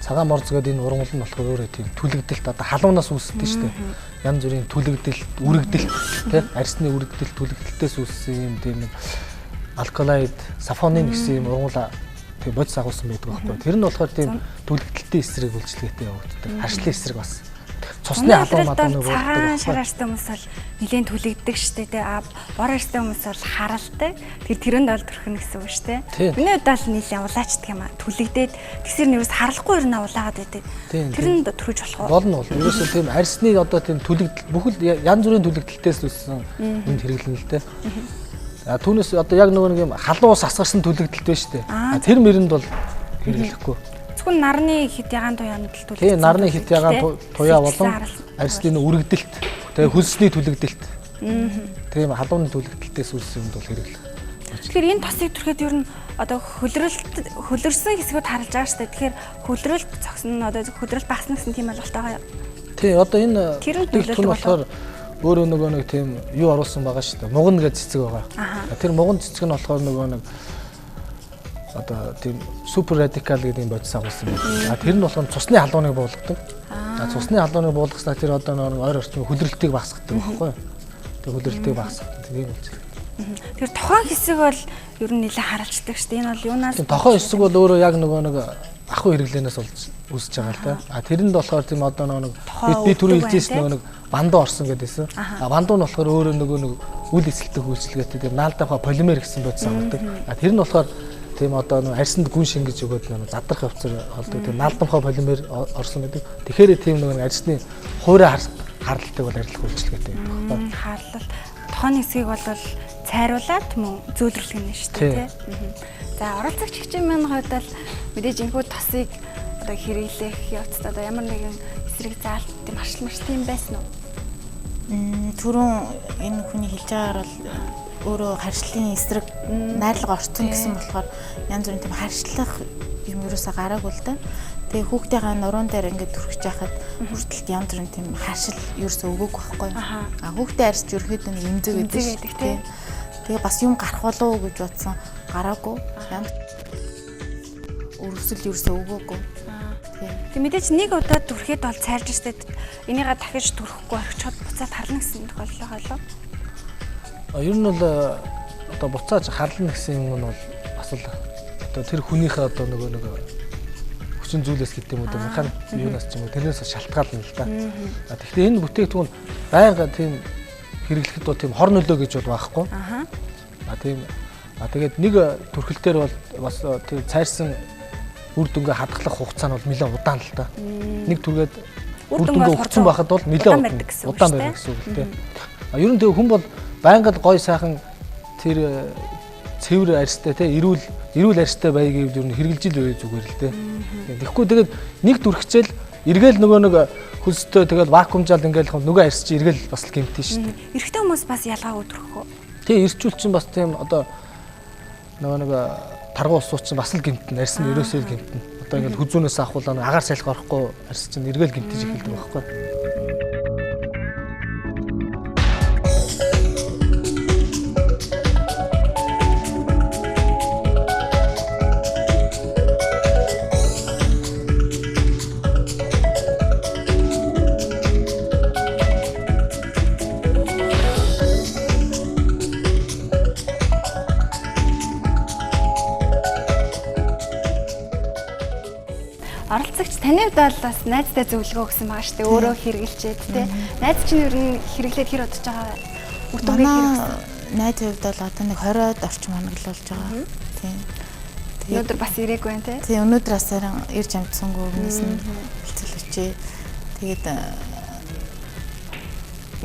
Цагаан морз гэдэг энэ ургамал нь болохоор өөрөө тийм түлэгдэлт одоо халуунаас үүсдэг шүү дээ. Янз бүрийн түлэгдэлт, үрэгдэлт тийм арьсны үрэгдэлт, түлэгдэлтээс үүссэн юм тийм нэг алкалоид, сафонин гэсэн юм ургамал тийм бодис агуулсан байдаг байхгүй. Тэр нь болохоор тийм түлэгдэлтийн эсрэг үйлчлэгээтэй явагддаг. Харшлын эсрэг бас. Цусны халуун мадаа нэг
цагаан шараарстай хүмүүс бол нэлээд түлэгдэг штэ тий. Бор арьстай хүмүүс бол харалдаг. Тэрэнд бол төрхнө гэсэн үг штэ. Миний хувьд бол нэлээд улаачдаг юм а. Түлэгдээд тэгсэр нэрээс харахгүй ер нь улаагаад байдаг. Тэрэнд төрөж болох уу?
Болно бол. Ерөөсөө тийм арьсны одоо тийм түлэгдэл бүхэл янз бүрийн түлэгдэлтээс л үүссэн юм хэрэглэн л дээ. Түүнээс одоо яг нөгөө нэг юм халуун ус асгарсан түлэгдэлт байна штэ. Тэр мэрэнд бол хэрэглэхгүй.
Зөвхөн нарны хит ягаан туяанд л түлэгдсэн.
Тийм нарны хит ягаан туяа болон арьсны үрэгдэлт, тэгээ хөлсний түлэгдэлт. Тийм халууны түлэгдэлтээс үүссэн юмд бол хэрэглэх.
Тэгэхээр энэ тосыг түрхэд ер нь одоо хөлөрсөн хэсгүүд харалж байгаа шүү дээ. Тэгэхээр хөлрөлт зогсно одоо хөлрөлт багасна гэсэн тийм ойлголт байгаа юу?
Тийм одоо энэ түлэгдэл болохоор өөрөө нөгөө нэг тийм юу оруулсан байгаа шүү дээ. Муган гэж цэцэг байгаа. Тэр муган цэцэг нь болохоор нөгөө нэг одоо тийм супер радикал гэдэг юм бодис агуулсан байна. Тэр нь болохоор цусны халууныг буулгадаг. Цусны халууныг буулгаснаа тэр одоо нэг ойр орчмын хөлрөлтийг багасгадаг байхгүй юу? Тэр хөлрөлтийг багасгадаг. Тийм үү.
Тэр тохойн хэсэг бол ер нь нэлээд харалцдаг шүү дээ. Энэ бол юунаас
тохойн хэсэг бол өөрөө яг нөгөө нэг ахуй хэрэглэнээс болж үүсэж байгаа л да. Тэрэнд болохоор тийм одоо нэг би түрүү хэлжсэн нөгөө нэг бандуу орсон гэдээсэн. Бандуу нь болохоор өөрөө нөгөө нэг үл эсэлтэх үйлчилгээтэй тийм наалдахаа полимер гэсэн бодис агуулдаг. Тэр нь болохоор тийм одоо нэг арьсанд гүн шингэж өгөөд нэг задрах явцар болдог. Тийм наалдамхаа полимер орсон гэдэг. Тэгэхээр тийм нэг арьсны хуурай харлалтыг бол арилгах үйлчилгээтэй байна.
Харлалт тохойн хэсгийг бол цайруулаад мөн зөөлрөх юм шүү дээ тий. За оролцогч хэмжээ маань хувьд л мэдээж энэхүү тосыг одоо хэрэглэх явцдаа одоо ямар нэгэн эсрэг заалт тийм харшил тийм байсан уу?
Түрүүн энэ хүний хэлж байгаагаар бол өөрөө харшлын эсрэг найрлага орцсон гэсэн болохоор янз бүрийн тийм харшлах юм ерөөсөө гараагүй л да. Тэгээ хүүхдийнхаа нуруунд дээр ингээд түрхэж яхад хүртэл янз бүрийн тийм харшил ерөөсөө өгөөгүй байхгүй. Хүүхдээ арьсч ерөөхдөө нэг эмзэг гэдэг тийм. Тэгээ бас юм гарах болов уу гэж бодсон. Гараагүй. Өрөвсөл ерөөсөө өгөөгүй.
Тэг мэдээч нэг удаа түрхэд бол цайлж штэ энийгээ дахиж түрхэхгүй орчиход буцаад харлна гэсэн тохиолдол байгаа лөө.
Ер нь бол одоо буцааж харлна гэсэн юм нь бол бас л одоо тэр хүнийхээ одоо нэг хүчин зүйлээс гэдэг юм уу механик юунаас ч юм уу тэрнээс шалтгаална л да. Тэгэхдээ энэ бүтээгдэхүүн байнга тийм хэрэглэхэд бол тийм хор нөлөө гэж бол байхгүй. Тийм. Тэгээд нэг төрхөлтөр бол бас тэр цайрсан үр дүнгээ хадгалах хугацаа нь бол нэлээд удаан л да. Нэг түргээд үр дүнгээ өгсөн байхад бол нэлээд удаан байдаг гэсэн үг л дээ. Ер нь тэг хүн бол байнга гой сайхан тэр цэвэр арьстай те эрүүл арьстай байгийг ер нь хэрэгжилж ил бай зүгээр л дээ. Тэгэхгүй тэгээд нэг дүрхчээл эргээл нөгөө нэг хөлстэй тэгэл вакуумжаал ингээл нөгөө арьс чи эргээл бас л гэмтэн шүү дээ.
Эрэгтэй хүмүүс бас ялгаагүй дүрхэх үү?
Тэг эрчүүл чинь бас тийм одоо нөгөө нэг таргуу усууч чинь бас л гэмтэн арьс нь ерөөсөө л гэмтэн. Одоо ингээл хүзүүнээс авахулаа агаар салхи орохгүй арьс чинь эргээл гэмтэж эхэлдэг байхгүй.
Оролцогч таны хувьд бол бас найзтай зөвлөгөө өгсөн байгаа шүү дээ. Өөрөө хэрэгжилчээд тий. Найз чинь ер нь хэрэглээд хэр удаж байгаа үр дүнгээ хэрэгсэн.
Найзын хувьд бол одоо нэг 20-од орчим хоног л болж байгаа. Тийм.
Өнөөдөр бас ирээгүй байна тий.
Тийм өнөөдөр бас ирж амжсангүй өмнөөс нь хэлцэл өчээ. Тэгээд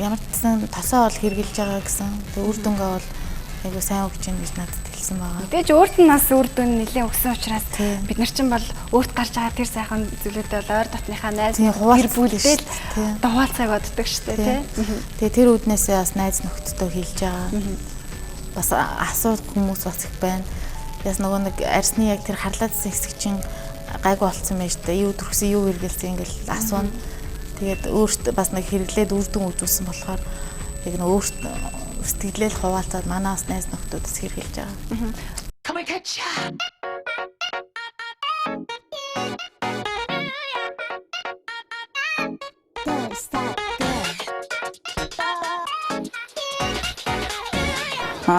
ямар ч сан тосоо бол хэрэгжилж байгаа гэсэн. Тэгээд үр дүнгээ бол айгуу сайн өгч ийн гэж надад хэлсэн байгаа.
Мэдээж өөрт нь бас үр дүн нэлээд өгсөн учраас бид нар чинь бол өөрт гарч байгаа тэр сайхан зүйлүүдээ бол ойр дотныхаа найз гэр бүлдээ одоо хуваалцааг боддог шүү дээ тий.
Тэгээ тэр үднээсээ бас найз нөхдөдөө хэлж байгаа. Бас асуух хүмүүс бас их байна. Яс нөгөө нэг арьсны яг тэр харлаадсан хэсэг чинь гайгүй болцсон байж та юу төрсөн юу хэрэгэлсэн ингээл асууна. Тэгээд өөртөө бас нэг хэрэглээд үр дүн үзүүлсэн болохоор яг нэг өөртөө сэтгэлээл хуваалцаад манаас найз нөхдөөс хэрэгжилж байгаа.
Come and catch ya.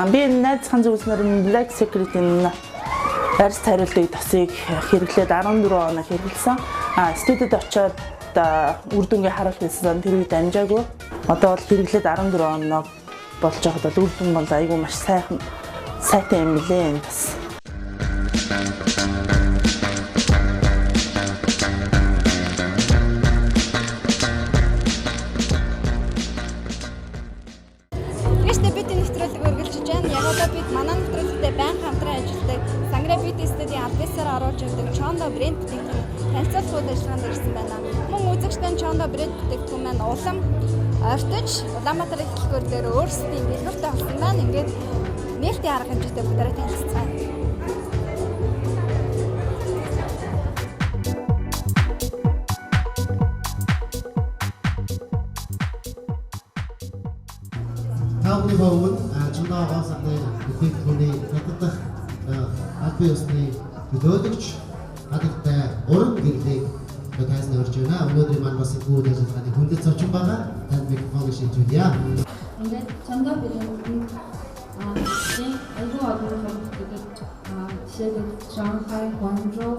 Би найзхан зүйлснээр Black Secret-ийн арьс хариултыг тосыг хэрэглээд 14 оноо хэрэглэсэн. Студид очиод үр дүнгээ харуулж байсан тэр үед амжаагүй. Одоо бол хэрэглээд 14 оноо болж байгаад бол үр дүн бол айгүй маш сайтай юм лээ энэ бас.
Гэхдээ бид энэ нэвтрүүлэг үргэлжлэж байна. Яг одоо бид манай нэвтрүүлэгтээ байнга хамтран ажилладаг Sangre Beauty студийн албасаар оруулж ирдэг Chondo брэнд бүтээгдэхүүн танилцуулгууд ажиллагаанд ирсэн байна. Мөн үзэгчдэн Chondo брэнд бүтээгдэхүүн маань улам ойртож Улаанбаатар их дэлгүүр дээр өөрсдийн дэлгүүртээ болсон маань ингээд нээлтийн арга хэмжээтэй бүгдээрээ танилцсан.
Таавны бавд Chondo сарны бүтээгдэхүүний хятадах албан ёсны төлөөлөгч хадагтай уран гэрлийг тайлбарлаж орж байна. Өнөөдөр маань бас их үйл ажиллагааны хүндэт зочин байгаа. Танд микрофоныг шилжүүлье.
Ингээд Chondo брэндийн айгүй олон хүмүүсийг жишээлбэл Шанхай, Гуанчжоу,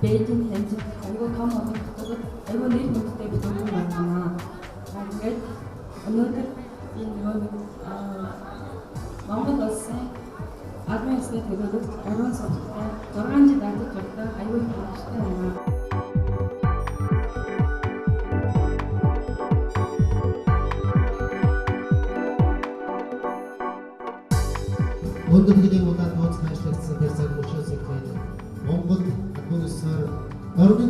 Бээжин, Хэнцэн айгүй том олон хүмүүсүүд айгүй нэр хүндтэй бүтээгдэхүүн байна. Тэгээд өнөөдөр энэ Монгол улсын албан ёсны төлөөлөгч уран судалтай 6 жил ажиллаж байгаа айгүй хэрэгтэй байна.
Өндөрлийн удаан тооцоо ажиллагдсан тэр цаг учраас Монгол албан ёсоор орны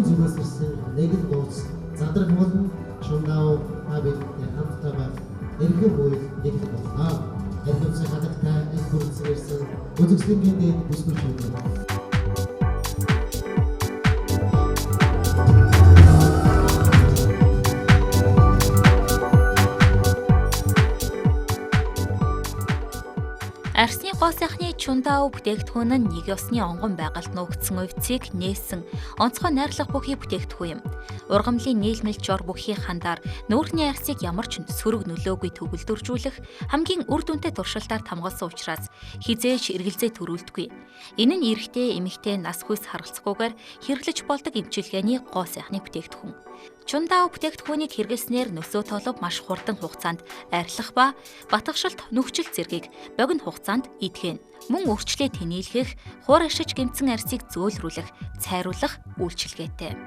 нууц задрах болно. Чундаа та бидтэй хамтдаа байх эрхэм үйл нэгдэх болно. Эрхэмсийн хадагтай их бүрэлдэхүүнсэн үзэгсэлэнгийн дэд бүсгүйч байна.
Арсны гоо сайхны Чундао бүтээгдэхүүн нь нэг ёсны онгон байгальд нуугдсан увцыг нээсэн онцгой найрлах бүхий бүтээгдэхүүн юм. Ургамлын нийлмэл жор бүхий хандаар нүүрний арсыг ямар ч сөрөг нөлөөгүй төгөлдөржүүлэх хамгийн үр дүнтэй туршилтаар хамгаалсан учраас хизээч эргэлзээ төрүүлдэггүй. Энэ нь эрэгтэй, эмэгтэй нас хүйс харгалзахгүйгээр хэрэглэж болдог эмчилгээний гоо сайхны бүтээгдэхүүн. Чундао бүтээгдэхүүнийг хэрэглэснээр нөсөө толов маш хурдан хугацаанд арилах ба батгашилт нөхцөл зэргийг богино хугацаанд идэх. Мөн өөрчлөлт тэнээлгэх, хуур ашиж гэмтсэн арсыг зөөлрүүлэх, цайруулах үйлчилгээтэй.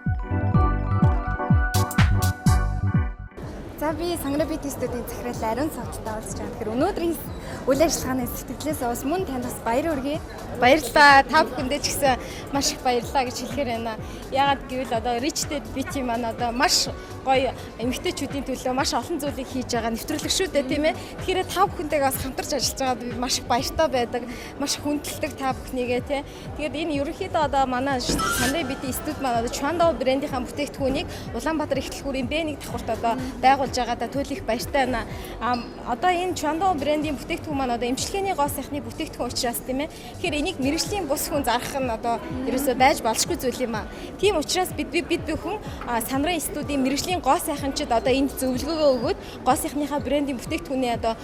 За би Санграбит студийн захирал Ариун Савттай уулзж байгаа. Тэгэхээр өнөөдрийн үйл ажиллагааны сэтгэлээс ус мөн танд бас баяр хүргэе. Баярлалаа. Та бүхэндээ ч гэсэн маш их баярлалаа гэж хэлэхээр байна. Яагаад гэвэл одоо Richted BT маань одоо маш гоё эмэгтэйчүүдийн төлөө маш олон зүйлийг хийж байгаа нэвтрүүлэг шүү дээ, тийм ээ. Тэгэхээр та бүхэнтэйгээ бас хамтарч ажиллаж байгаад би маш их баяртай байдаг. Маш их хүндэлдэг та бүхнийгээ, тийм. Тэгээд энэ ерөнхийдөө одоо манай Санграбит студ маань одоо Чундаа брендийнхаа бүтээгдэхүүнийг Улаанбаатар их дэлгүүрийн Б1 давхурт одоо байгуулж байгаадаа туйл их баяртай байна. Одоо энэ Чундаа брендийн бүтээгдэхүүн маань одоо эмчилгээний гоо сайхны бүтээгдэхүүн учраас тийм ээ. Тэгэхээр энийг мэрэгжлийн бус хүн зарах нь одоо ерөөсөө байж болшгүй зүйл юм аа. Тийм учраас бид бүхэн Санграбит студийн мэрэгжлийн гоо сайханчид одоо энд зөвлөгөөгөө өгөөд гоо сайхныхаа брендийн бүтээгдэхүүнээ одоо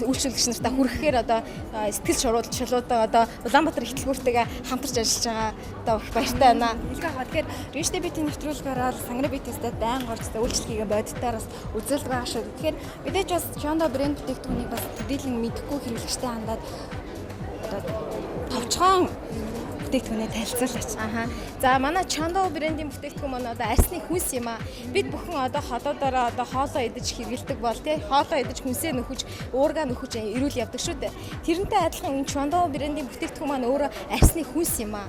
үйлчлүүлэгч нартаа хүргэхээр одоо сэтгэл шулуудан одоо Улаанбаатар их дэлгүүртэйгээ хамтарч ажиллаж байгаа одоо их баяртай байна. Тэгэхээр Richted BT нэвтрүүлгээр бол Санграбиттэй байнга орж үйлчлэгээ бодитоор бас үзүүлдэг байгаа шүү. Тэгэхээр мэдээж бас Чундаа брэнд бүтээгдэхүүнийг бас төдийлөн мэдэхгүй хэрэглэгчтэй хандаад товчхон бүтээгдэхүүнээ танилцуулаач. За манай Чундаа брендийн бүтээгдэхүүн маань одоо арсны хүнс юм аа. Бид бүхэн одоо ходоодороо одоо хоолоо идэж хэрэгэлдэг бол тий хоолоо идэж хүнсээ нөхөж уургаа нөхөж ирүүл явдаг шүү дээ. Тэрнтэй адилхан энэ Чундаа брендийн бүтээгдэхүүн маань өөрөө арсны хүнс юм аа.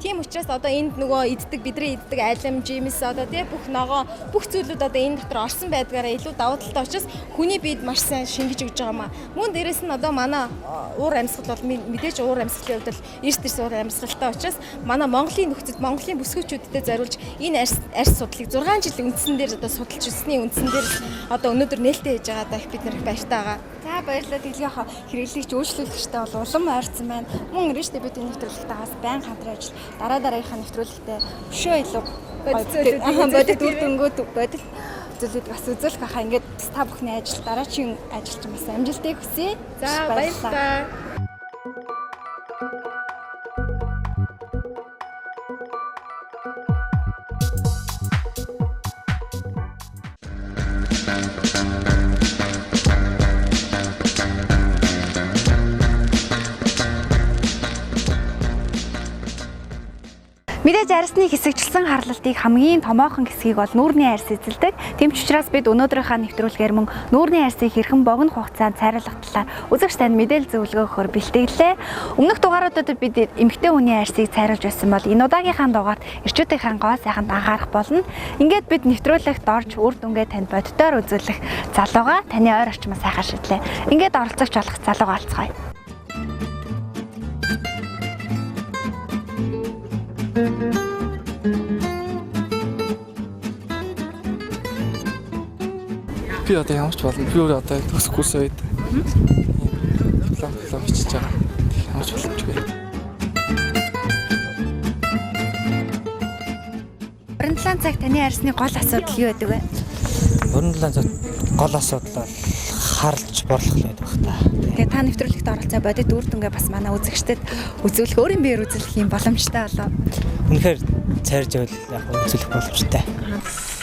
Тийм учраас одоо энд нөгөө иддэг бидний иддэг алим, жимс одоо тий бүх ногоо бүх зүйлүүд одоо энэ дотор орсон байдгаараа илүү давуу талтай учраас хүний биед маш сайн шингэж өгч байгаа маа. Мөн дээрэс нь одоо манай уур амьсгал бол мэдээж уур амьсгалын хувьд бол эрс уур амьсгалтай учраас манай Монголын нөхцөлд Монголын бүсгүйчүүдэд зориулж энэ арс судлыг 6 жилийн үндсэн дээр одоо судалж өссөний үндсэн дээр одоо өнөөдөр нээлттэй хийж байгаа даа бид нар их баяртай байгаа. За баярлалаа. Тэглийнхаа хэрэглэгч үйлчлүүлэгчтэй бол улам ойрцсон байна. Мөн Richted BT нэвтрүүлэгтээс байнга хамтран ажил дараагийнхаа нэвтрүүлэгтээ өшөө илүү бодит үр дүнгууд бодит зүйлүүд бас үзүүлэх байхаа ингээд та бүхний ажил дараагийн ажилч бас амжилтыг хүсье. За баярлалаа. Мэдээж арсны хэсэгчлсэн харлалтыг хамгийн томоохон хэсгийг бол нүүрний арс эзэлдэг. Тэм ч учраас бид өнөөдрийнхөө нэвтрүүлгээр мөн нүүрний арсыг хэрхэн богино хугацаанд цайруулах талаар үзэгч танд мэдээлэл зөвлөгөө өгөхөөр бэлтгэлээ. Өмнөх дугааруудад бид эмэгтэй хүний арсыг цайруулж байсан бол энэ удаагийнхаа дугаарт эрчүүдийнхээ гоо сайханд анхаарах болно. Ингээд бид нэвтрүүлэгт орж үр дүнгээ танд боддоор үзүүлэх залууга таны ойр орчмоо сайхан шидлээ. Ингээд оролцогч болох залууга алцгаая.
Би одоо ямар ч болно. Би өөрөө одоо төсөхгүйс үед диплом бичиж байгаа. Ямар ч боломжгүй.
Уран талаан цаг таны арсны гол асуудал юу байдаг вэ?
Уран талаан цаг гол асуудал бол харлж борлох байдаг та.
Тэгээ та нэвтрүүлэгт оролцоо бодит үр дүнгээ бас манай үзэгчдэд үзүүлэх өөрийн биеэр үзүүлэх юм боломжтой болов.
Үнэхээр цайрж байвал яг үзүүлэх боломжтой.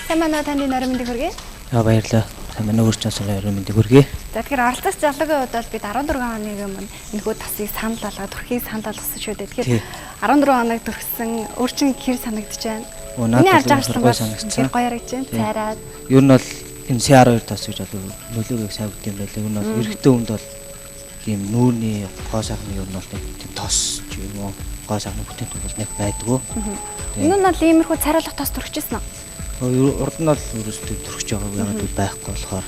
Сайн манай таны нойрон мэндийг хүргэе.
Баярлалаа. Манай өөрчнөөс нойрон мэндийг хүргэе.
За тэгэхээр оролцогч залуугийн хувьд бол бид 14 хоног юм энэхүү тасыг санал болгоод төрхийг санал болгосон шүү дээ. Тэгэхээр 14 хоног төрсөн өөрчн хэр санагдаж байна? Миний харж байгаа санагдсан. Гоё яригч байна. Цайраад.
Ер нь бол энэ C12 тас гэж бол нөлөөгөө сайн өгд юм байлаа. Ер нь бол эрэгтэй хүнд бол тийм нүүрний гоо сайхны ер нь бол тийм тос ч юм уу гоо сайхны бүтээгдэхүүн бол нэг байдгүй.
Энэ нь бол иймэрхүү цайруулах тос төрчихсэн үү?
Урд нь бол өөрөөсөө төрөж байгаагүй яагаад байхгүй болохоор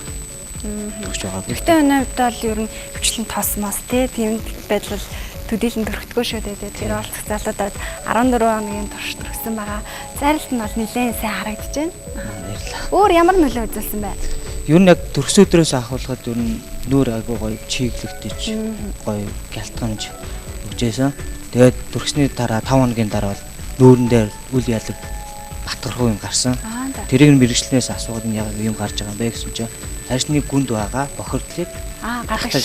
төрөж байгаагүй.
Гэхдээ энэ үед бол ер нь хвчлэн тосмос тийм байдал төдийлөн төрөхдгөө шүү дээ. Тэр олцох залуудад 14 хоногийн турш төрсөн байгаа. Зайлт нь бол нэлээд сайн харагдаж байна. Өөр ямар нөлөө үзүүлсэн бэ?
Ер нь яг төрсөн өдрөөс ахуулахад ер нь нүүр айгуу гоё чиглэгдэж гоё гялтгамж өгчээсэн. Тэгээд төрсний дараа 5 хоногийн дараа бол нүүрэн дээр үл ялэг батгархуу юм гарсан. Тэрийг мэрэгчлэнээс асуугаад энэ яг юм гарч байгаа юм бэ гэсэн чинь арьсны гүнд байгаа бохирдлыг татаж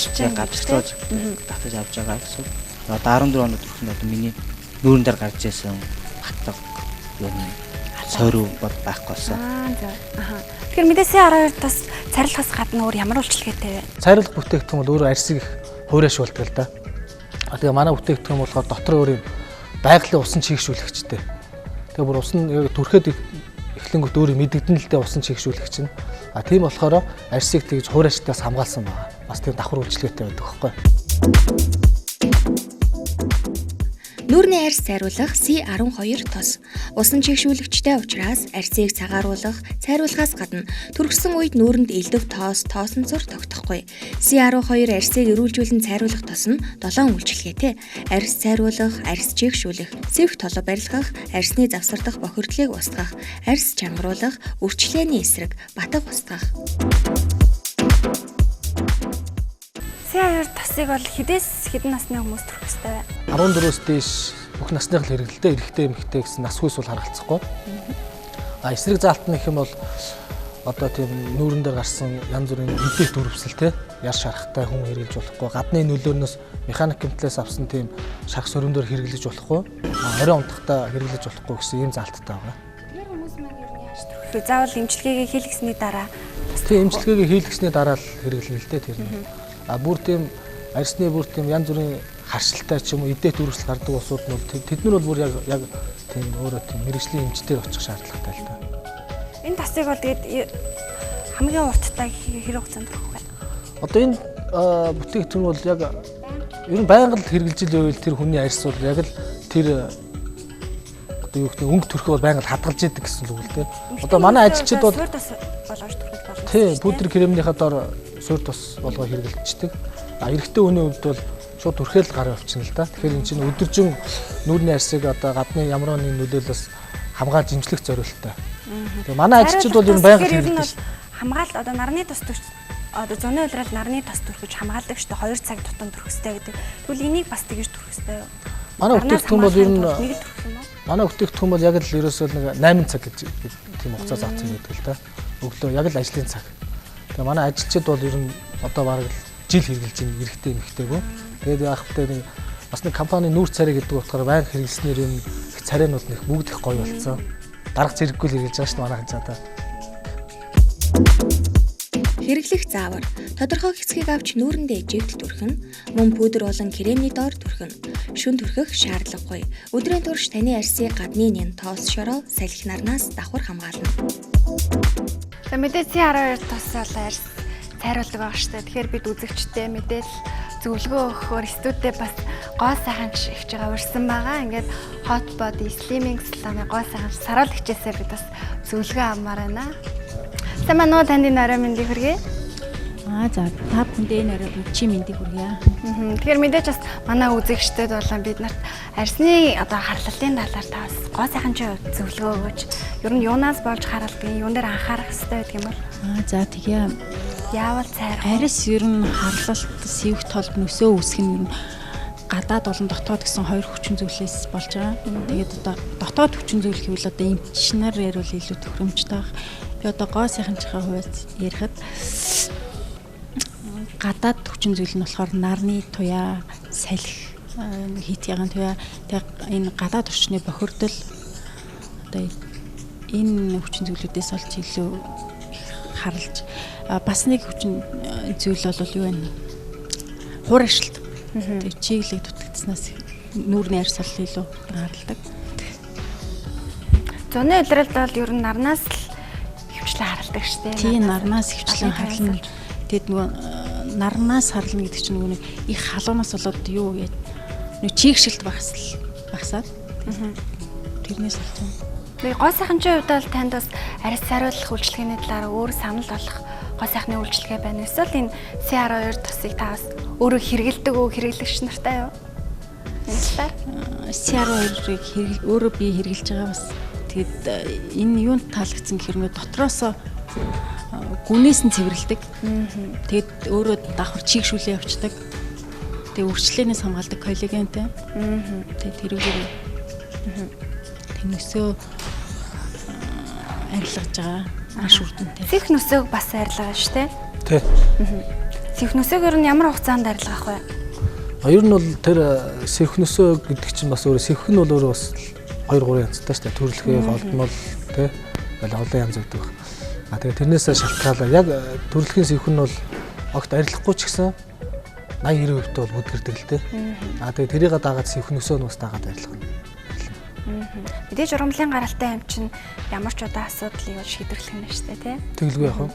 авч байгаа гэсэн. Одоо 14 хоног төрөх нь одоо миний нүүрэн дээр гарч ирсэн батг юм сойруу байхгүй болсон.
Тэгэхээр мэдээсээ 12 тас царилахаас гадна өөр ямар үйлчлэгээтэй вэ?
Царилах бүтээгдэхүүн бол өөрөө арьсыг хуурайшуулдаг л да. Тэгээ манай бүтээгдэхүүн болохоор дотор өөр юм байгалийн усан чийгшүүлэгчтэй. Тэгээ бүр усан яг төрөхөд эхлэнгүүт өөрөө мэдэгдэн л дээ усан чийгшүүлэгч нь. Тийм болохоор арьсыг тэгж хуурайштаас хамгаалсан байна. Бас тийм давхар үйлчлэгээтэй байдаг хөөхгүй.
Нүүрний арьс цайруулах C12 тос. Усан чигшүүлэгчтэй учраас арьсыг цагааруулах, цайруулахаас гадна түргсэн үед нүүрэнд элдв тоосонцор тогтохгүй. C12 арьсыг эрүүлжүүлэн цайруулах тос нь 7 үйлчилгээтэй. Арьс цайруулах, арьс чигшүүлэх, сэвх толгой барилгах, арьсны завсардах бохирдлыг устгах, арьс чангаруулах, үрчлээний эсрэг, батг устгах.
C2 тосыг бол хэдэн насны хүмүүс төрөх ёстой вэ?
14-өөс дээш бүх насных л хэрэгэлтэй, эрэгтэй эмэгтэй гэсэн нас хүйс бол харгалцахгүй. Эсрэг заалтны гэх юм бол одоо тийм нүүрэн дээр гарсан янз бүрийн эдэх дүрвсэл те яр шарахтай хүн хэрэглэж болохгүй. Гадны нөлөөнөөс механик гэмтлээс авсан тийм шарах сөрөмдөр хэрэглэж болохгүй. Орой унтахтаа хэрэглэж болохгүй гэсэн ийм заалттай байгаа.
Тэр хүмүүс маань ер нь яаж төрөх вэ? Заавал эмчилгээгээ хийлгэсний дараа.
Тийм эмчилгээгээ хийлгэсний дараа л хэрэглэнэ л те тэр нь. Бүр тийм арьсны бүр тийм янз бүрийн харшилтай ч юм уу эдээ дүрслэл гардаг усууд нь бол тэд нар бол бүр яг тийм өөрөө тийм мэрэгжлийн эмчтэр очих шаардлагатай л да.
Энэ тасыг бол тэгээд хамгийн урттай хэрэг хугацаанд төрөх вэ?
Одоо энэ бүтээгдэхүүн бол яг ер нь байнга л хэрэгжилж байвал тэр хүний арьс бол яг л тэр одоо юу гэдэг өнгө төрхөө бол байнга л хадгалж идэг гэсэн үг л дээ. Одоо манай ажилчид бол
суур тас болгож төрөх болно.
Тийм пудр кремнийхаа дор суур тас болгоо хэрэглэждэг. Эрэгтэй хүний хувьд бол шууд төрхөөл гар явчихна л да. Тэгэхээр энэ чинь өдөржин нүүрний арьсыг одоо гадны ямар нэгэн нөлөөлөөс хамгаалж имжлэх зорилттой. Тэгээ манай ажилчид бол ер нь байнга хэрэглэдэг шүү.
Хамгаалт одоо нарны тос төрч одоо зуны улирал нарны тос төрөхөж хамгаалдаг шүү дээ 2 цаг тутам төрөх хэрэгтэй гэдэг. Тэгвэл энийг бас тэгж төрөх хэрэгтэй юу?
Манай бүтээгдэхүүн бол ер нь манай бүтээгдэхүүн бол яг л ерөөсөө нэг 8 цаг гэж тийм хугацаа заасан гэдэг л да. Өглөө яг л ажлын цаг. Тэгээ манай ажилчид бол ер нь одоо бараг жил хэрэгжилж байгаа эрэгтэй эмэгтэйгөө. Тэгээд яах вэ бас нэг компани нүүр царай гэдэг утгаараа байнга хэрэглэснээр юм их царайнууд нэг бүгд их гоё болсон. Дарга зэрэггүй л хэрэгжилж байгаа шүү дээ манай хажаадаа.
Хэрэглэх заавар. Тодорхой хэсгийг авч нүүрэндээ жигдэл төрөх нь, мөн пудр болон кремний доор төрөх нь. Шүн төрхөх шаардлагагүй. Өдрийн турш таны арьсыг гадны нэн тоос шороо салхи нарнаас давхар хамгаална.
За мэдээ C12 тос бол арьс цайруулдаг байгаа шүү дээ. Тэгэхээр бид үзэгчтэй мэдээлэл зөвлөгөө өгөхөөр студид бас гоо сайхан ихж байгаа урьсан байгаа. Ингээд hot body slimming салоны гоо сайхан саруулагчээсээ бид бас зөвлөгөө авмаар байна. Сайн байна уу таны нарийн мэндийг хүргэе.
За та бүхэндээ энэ орой чи мэндийг хүргье.
Тэгэхээр мэдээж бас манай үзэгчдэд болон бид нарт арьсны одоо харлалтын талаар та бас гоо сайхан ч зөвлөгөө өгөөч. Ер нь юунаас болж харалдаг, юун дээр анхаарах хэрэгтэй байдаг юм бол.
За тэгье.
Яавал цайрах.
Арьс ер нь харлалт, сэвх толб нөсөө үүсгэх нь ер нь гадаад болон дотоод гэсэн хоёр хүчин зүйлээс болж байгаа. Тэгээд одоо дотоод хүчин зүйл гэвэл одоо эмч нар ярил илүү тохиромжтой байх. Би одоо гоо сайханчийнхаа хувьд ярихад гадаад хүчин зүйл нь болохоор нарны туяа, салхи, хит яган туяа, тэгээд энэ гадаад орчны бохирдол одоо энэ хүчин зүйлүүдээс олж илүү харалж бас нэг хүчин зүйл бол юу вэ? Хуурайшилт. Тэгээд чиглэг дутагдсанаас нүүрний арьс бол илүү гаралдаг.
Зуны улиралд бол ер нь нарнаас л хөвчлэн харалдаг шүү дээ.
Тийм нарнаас хөвчлэн харлана. Тэгэд нөгөө нарнаас харлана гэдэг чинь нөгөө нэг их халуунаас болоод юу гэдэг нэг чигшилт багсаад. Тэрнээс болж байна.
Тэгээ гоо сайханчийн хувьд бол танд бас арьс хариулах үйлчилгээний талаар өөр санал болох гоо сайхны үйлчилгээ байна. Эсвэл энэ CR2 тосыг та бас өөрөө хэрэгэлдэг үү, хэрэглэгч нартай юу? Энэ талаар
CR2-ыг өөрөө би хэрэгжилж байгаа бас. Тэгэд энэ юунд таалагдсан гэхээр нөө дотроосоо гүнээс нь цэвэрлдэг. Тэгэд өөрөө давхар чийгшүүлээ явцдаг. Тэгээ үрчлээнээс хамгаалдаг коллагентэй. Тэгээ тэрүүгээр тэнэсөө арилгаж байгаа маш үрдөнтэй.
Сих нөсөөг бас арилгаж штэ.
Тий.
Сих нөсөөгөр нь ямар хугацаанд арилгах вэ?
Ер нь бол тэр севхнөсөө гэдэг чинь бас өөрөө севх нь бол өөрөө бас 2-3 янзтай шүү дээ. Төрөлхөө голдмол тий. Ингээл олон янз өгдөг. Тэгээ тэрнээс шалтгаалаа яг төрөлхийн севх нь бол огт арилахгүй ч гэсэн 80-90% бол бүдгэрдэг л дээ. Тэгээ тэрийг дагаад севхнөсөө нь бас дагаад арилгах.
Мэдээж ургамлын гаралтай юм чинь ямар ч удаа асуудлыг шийдвэрлэх нь шүү дээ тий.
Тэгэлгүй яах вэ?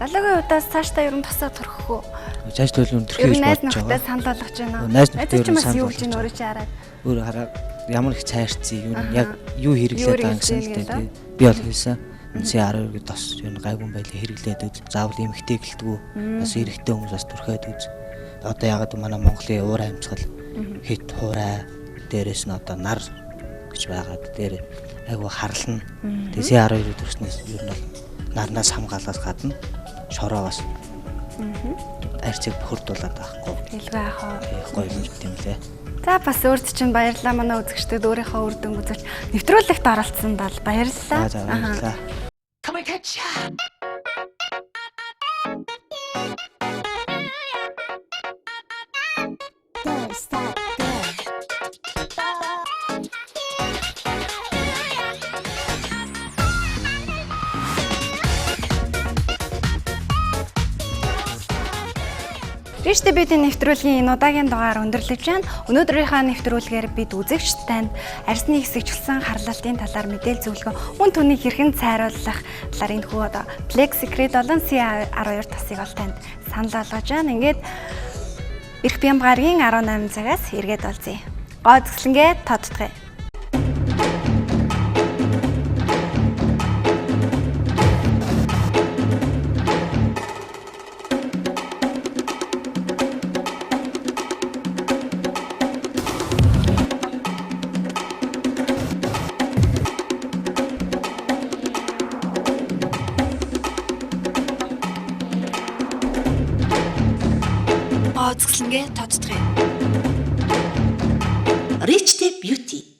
Залуугийн удаас цаашдаа ер нь тосоо төрөх үү?
Цааш төлөв төрхийг бодож байгаа.
Найз санал болгож байна.
Найз нөхдөд
ч бас юу гэж нь өөрөө чи хараад.
Өөрөө хараа ямар их цайрцгийг юу яг юу хэрэглээд байгаа гэсэн л дээ. Би бол хэлсэн. CR2-ыг тос юу гайгүй байлаа хэрэглээд үз. Заавал эмхтэй гэлтгүү. Бас эрэгтэй хүмүүс бас төрхөөд үз. Одоо ягаад манай Монголын уур амьсгал хит хуурай дээрээс нь одоо нар гэж байгаад дээр айгүй харлна. Тэгээ CR2-ыг төрснөөс ер нь бол нарнаас хамгаалаас гадна шороогоос арчиг бохирдуулаад байхгүй.
Хэлгүй яхаа.
Гоё юм тийм лээ.
За бас өөрт чинь баярлалаа манай үзэгчдэд өөрийнхөө үр дүн үзүүлж нэвтрүүлэгт оролцсон бол баярлалаа.
За баярлалаа.
Дэштэй бидний нэвтрүүлгийн энэ удаагийн дугаар өндөрлөж байна. Өнөөдрийнхөө нэвтрүүлгээр бид үзэгч танд арьсны хэсэгчлсэн харлалтын талаар мэдээлэл зөвлөгөө, мөн түүнийг хэрхэн сайруулах талаар энэ хүү одоо Black Secret болон CR2 тосыг бол танд санал болгож байна. Ингээд Эрх Бямгаргийн 18 цагаас эргээд олзъя. Гоо зөксөлнгээ тодтгоё.
Ричтэй Beauty